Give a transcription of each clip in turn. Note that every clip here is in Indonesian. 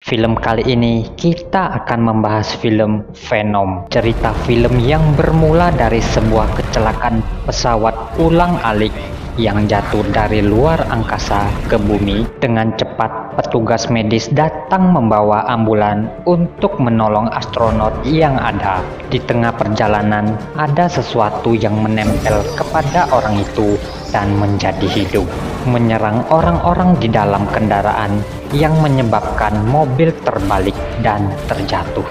Film kali ini kita akan membahas film Venom. Cerita film yang bermula dari sebuah kecelakaan pesawat ulang-alik yang jatuh dari luar angkasa ke bumi. Dengan cepat petugas medis datang membawa ambulan untuk menolong astronot yang ada. Di tengah perjalanan ada sesuatu yang menempel kepada orang itu dan menjadi hidup, menyerang orang-orang di dalam kendaraan yang menyebabkan mobil terbalik dan terjatuh.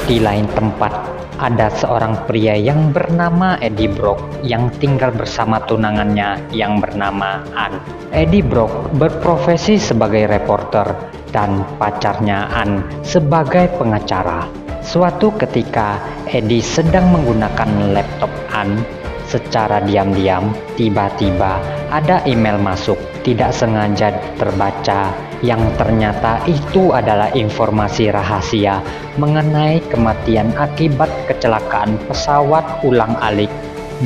Di lain tempat, ada seorang pria yang bernama Eddie Brock yang tinggal bersama tunangannya yang bernama Ann. Eddie Brock berprofesi sebagai reporter dan pacarnya Ann sebagai pengacara. Suatu ketika, Eddie sedang menggunakan laptop Ann. Secara diam-diam, tiba-tiba ada email masuk, tidak sengaja terbaca, yang ternyata itu adalah informasi rahasia mengenai kematian akibat kecelakaan pesawat ulang-alik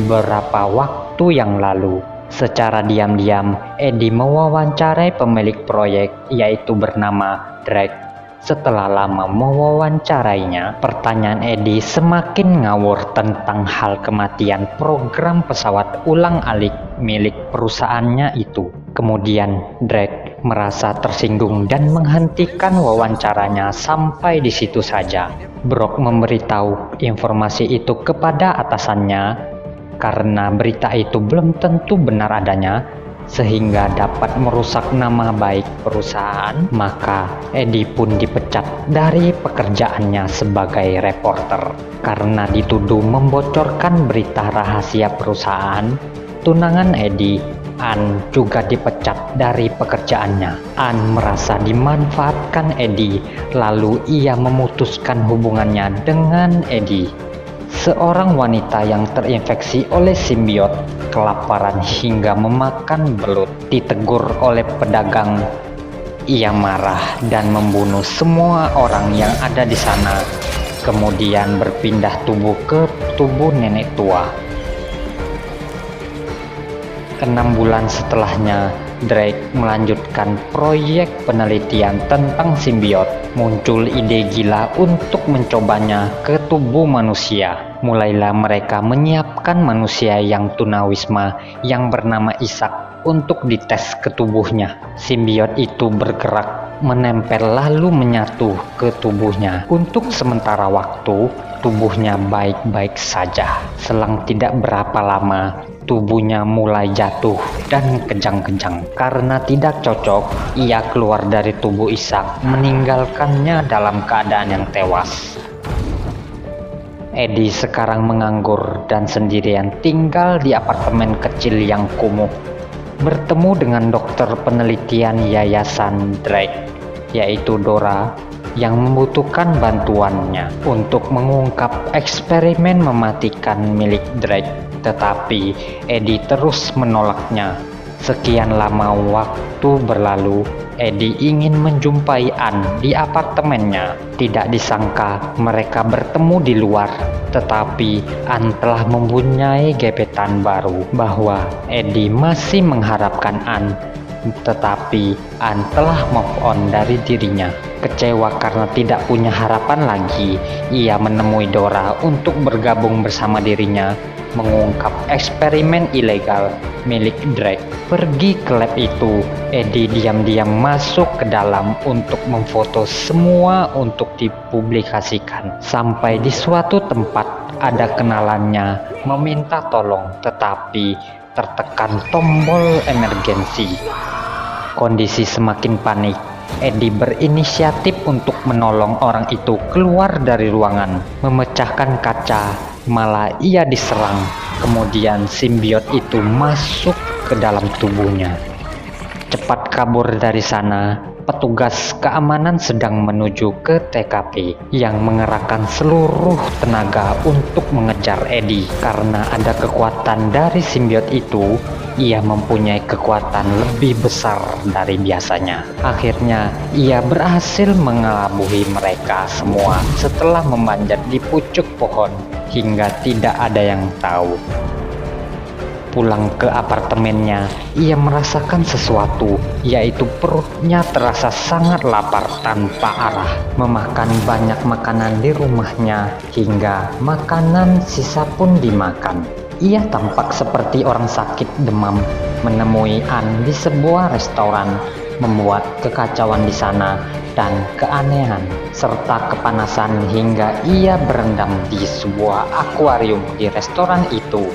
beberapa waktu yang lalu. Secara diam-diam, Eddie mewawancarai pemilik proyek, yaitu bernama Drake. Setelah lama mewawancarainya, pertanyaan Eddie semakin ngawur tentang hal kematian program pesawat ulang-alik milik perusahaannya itu. Kemudian Drake merasa tersinggung dan menghentikan wawancaranya sampai di situ saja. Brock memberitahu informasi itu kepada atasannya karena berita itu belum tentu benar adanya, sehingga dapat merusak nama baik perusahaan. Maka Eddie pun dipecat dari pekerjaannya sebagai reporter karena dituduh membocorkan berita rahasia perusahaan. Tunangan Eddie, Ann, juga dipecat dari pekerjaannya. Ann merasa dimanfaatkan Eddie, lalu ia memutuskan hubungannya dengan Eddie, seorang wanita yang terinfeksi oleh simbiot, kelaparan hingga memakan belut. Ditegur oleh pedagang, ia marah dan membunuh semua orang yang ada di sana, kemudian berpindah tubuh ke tubuh nenek tua. 6 bulan setelahnya, Drake melanjutkan proyek penelitian tentang simbiot. Muncul ide gila untuk mencobanya ke tubuh manusia. Mulailah mereka menyiapkan manusia yang tunawisma yang bernama Ishak untuk dites ke tubuhnya. Simbiot itu bergerak, menempel lalu menyatu ke tubuhnya. Untuk sementara waktu, tubuhnya baik-baik saja. Selang tidak berapa lama, tubuhnya mulai jatuh dan kejang-kejang. Karena tidak cocok, ia keluar dari tubuh Ishak, meninggalkannya dalam keadaan yang tewas. Eddie sekarang menganggur dan sendirian tinggal di apartemen kecil yang kumuh. Bertemu dengan dokter penelitian yayasan Drake, yaitu Dora, yang membutuhkan bantuannya untuk mengungkap eksperimen mematikan milik Drake. Tetapi Eddie terus menolaknya. Sekian lama waktu berlalu, Eddie ingin menjumpai Ann di apartemennya. Tidak disangka mereka bertemu di luar, tetapi Ann telah mempunyai gebetan baru. Bahwa Eddie masih mengharapkan Ann, tetapi Ann telah move on dari dirinya. Kecewa karena tidak punya harapan lagi, ia menemui Dora untuk bergabung bersama dirinya mengungkap eksperimen ilegal milik Drake. Pergi ke lab itu, Eddie diam-diam masuk ke dalam untuk memfoto semua untuk dipublikasikan. Sampai di suatu tempat ada kenalannya meminta tolong, tetapi tertekan tombol emergensi. Kondisi semakin panik. Eddie berinisiatif untuk menolong orang itu keluar dari ruangan, memecahkan kaca, malah ia diserang. Kemudian simbiot itu masuk ke dalam tubuhnya. Cepat kabur dari sana, petugas keamanan sedang menuju ke TKP yang mengerahkan seluruh tenaga untuk mengejar Eddie. Karena ada kekuatan dari simbiot itu, ia mempunyai kekuatan lebih besar dari biasanya. Akhirnya, ia berhasil mengelabuhi mereka semua setelah memanjat di pucuk pohon hingga tidak ada yang tahu. Pulang ke apartemennya, ia merasakan sesuatu, yaitu perutnya terasa sangat lapar tanpa arah. Memakan banyak makanan di rumahnya, hingga makanan sisa pun dimakan. Ia tampak seperti orang sakit demam. Menemui Anne di sebuah restoran, membuat kekacauan di sana dan keanehan serta kepanasan hingga ia berendam di sebuah akuarium di restoran itu.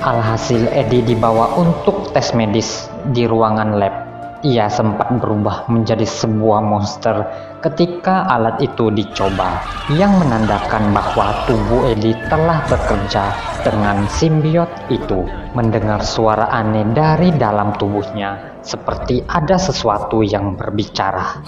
Alhasil Eddie dibawa untuk tes medis di ruangan lab. Ia sempat berubah menjadi sebuah monster ketika alat itu dicoba, yang menandakan bahwa tubuh Eddie telah bekerja dengan simbiot itu. Mendengar suara aneh dari dalam tubuhnya, seperti ada sesuatu yang berbicara.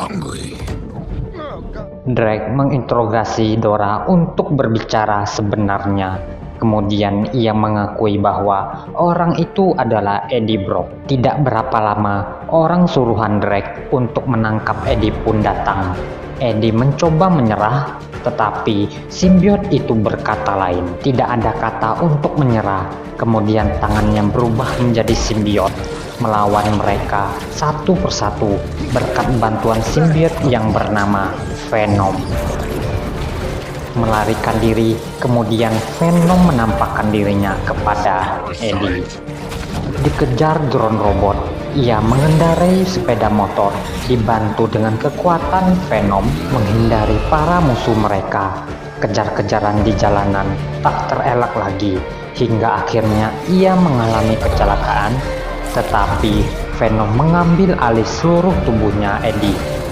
Drake menginterogasi Dora untuk berbicara sebenarnya. Kemudian ia mengakui bahwa orang itu adalah Eddie Brock. Tidak berapa lama, orang suruhan Drake untuk menangkap Eddie pun datang. Eddie mencoba menyerah, tetapi simbiot itu berkata lain. Tidak ada kata untuk menyerah. Kemudian tangannya berubah menjadi simbiot, melawan mereka satu persatu berkat bantuan simbiot yang bernama Venom. Melarikan diri, kemudian Venom menampakkan dirinya kepada Eddie. Dikejar drone robot, ia mengendarai sepeda motor, dibantu dengan kekuatan Venom menghindari para musuh mereka. Kejar-kejaran di jalanan tak terelak lagi, hingga akhirnya ia mengalami kecelakaan, tetapi Venom mengambil alih seluruh tubuhnya Eddie.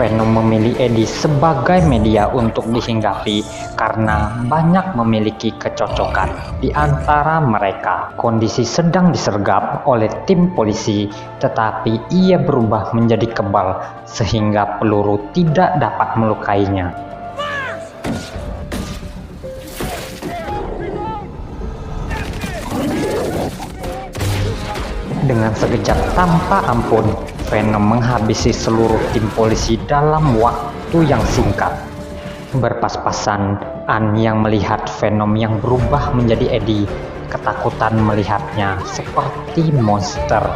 Venom memilih Eddie sebagai media untuk dihinggapi karena banyak memiliki kecocokan di antara mereka. Kondisi sedang disergap oleh tim polisi, tetapi ia berubah menjadi kebal sehingga peluru tidak dapat melukainya. Dengan sekejap tanpa ampun, Venom menghabisi seluruh tim polisi dalam waktu yang singkat. Berpas-pasan, Anne yang melihat Venom yang berubah menjadi Eddie, ketakutan melihatnya seperti monster.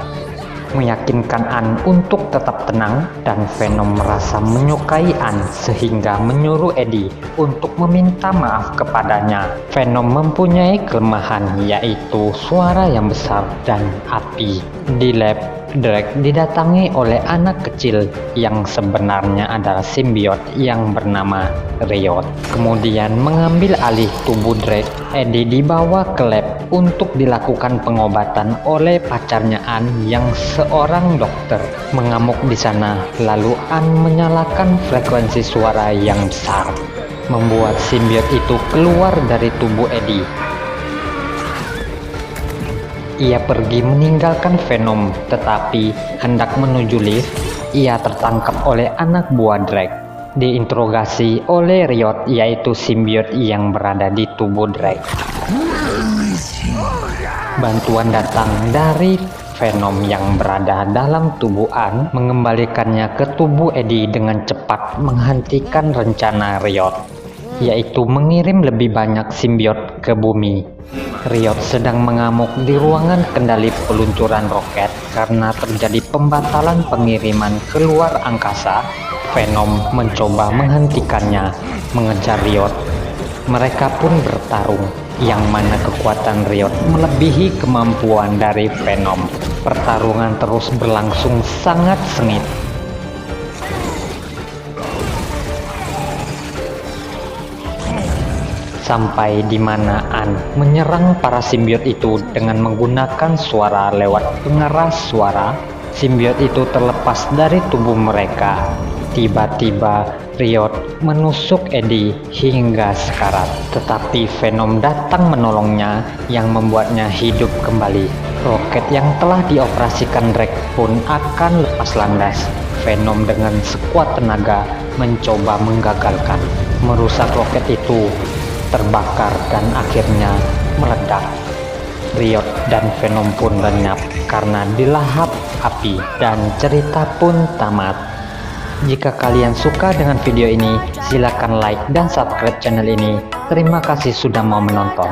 Meyakinkan Anne untuk tetap tenang, dan Venom merasa menyukai Anne sehingga menyuruh Eddie untuk meminta maaf kepadanya. Venom mempunyai kelemahan, yaitu suara yang besar dan api. Di lab, Drake didatangi oleh anak kecil yang sebenarnya adalah simbiot yang bernama Riot. Kemudian mengambil alih tubuh Drake, Eddie dibawa ke lab untuk dilakukan pengobatan oleh pacarnya Anne yang seorang dokter. Mengamuk di sana, lalu Anne menyalakan frekuensi suara yang besar, membuat simbiot itu keluar dari tubuh Eddie. Ia pergi meninggalkan Venom, tetapi hendak menuju lift, ia tertangkap oleh anak buah Drake. Diinterogasi oleh Riot, yaitu simbiot yang berada di tubuh Drake. Bantuan datang dari Venom yang berada dalam tubuh Anne, mengembalikannya ke tubuh Eddie dengan cepat, menghentikan rencana Riot, yaitu mengirim lebih banyak simbiot ke bumi. Riot sedang mengamuk di ruangan kendali peluncuran roket karena terjadi pembatalan pengiriman ke luar angkasa. Venom mencoba menghentikannya, mengejar Riot. Mereka pun bertarung, yang mana kekuatan Riot melebihi kemampuan dari Venom. Pertarungan terus berlangsung sangat sengit. Sampai di mana Anne menyerang para simbiot itu dengan menggunakan suara lewat pengeras suara. Simbiot itu terlepas dari tubuh mereka. Tiba-tiba Riot menusuk Eddie hingga sekarat, tetapi Venom datang menolongnya yang membuatnya hidup kembali. Roket yang telah dioperasikan Drake pun akan lepas landas. Venom dengan sekuat tenaga mencoba menggagalkan, merusak roket itu, terbakar dan akhirnya meledak. Riot dan Venom pun lenyap karena dilahap api, dan cerita pun tamat. Jika kalian suka dengan video ini, silakan like dan subscribe channel ini. Terima kasih sudah mau menonton.